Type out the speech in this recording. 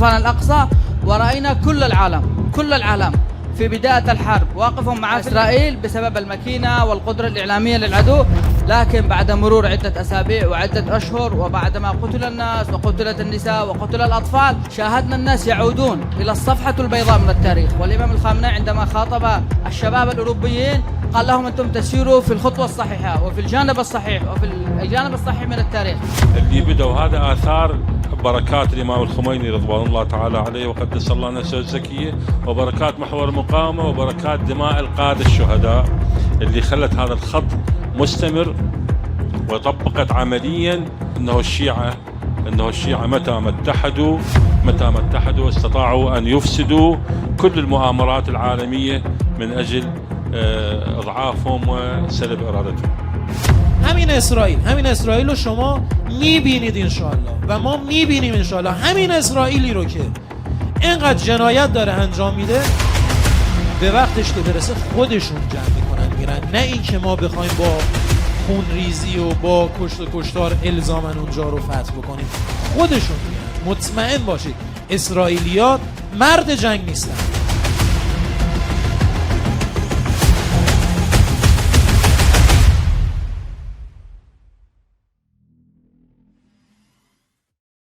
طوفان الأقصى، ورأينا كل العالم في بداية الحرب واقفهم مع إسرائيل بسبب المكينة والقدرة الإعلامية للعدو. لكن بعد مرور عدة أسابيع وعدة أشهر، وبعدما قتل الناس وقتلت النساء وقتل الأطفال، شاهدنا الناس يعودون إلى الصفحة البيضاء من التاريخ. والإمام الخامنئي عندما خاطب الشباب الأوروبيين قال لهم أنتم تسيروا في الخطوة الصحيحة وفي الجانب الصحيح وفي الجانب الصحيح من التاريخ. اللي بدأوا هذا آثار بركات الإمام الخميني رضوان الله تعالى عليه وقدس الله نفسه الزكية، وبركات محور المقاومة، وبركات دماء القادة الشهداء اللي خلت هذا الخط مستمر، وطبقت عمليا انه الشيعة متى ما اتحدوا استطاعوا ان يفسدوا كل المؤامرات العالمية من اجل اضعافهم وسلب ارادتهم. همین اسرائیل رو شما میبینید انشاءالله و ما میبینیم انشاءالله. همین اسرائیلی رو که اینقدر جنایت داره انجام میده، به وقتش که برسه خودشون جمع میکنن میرن، نه این که ما بخوایم با خونریزی و با کشت و کشتار الزامن اونجا رو فتح بکنیم. خودشون میرن. مطمئن باشید اسرائیلیات مرد جنگ نیستن.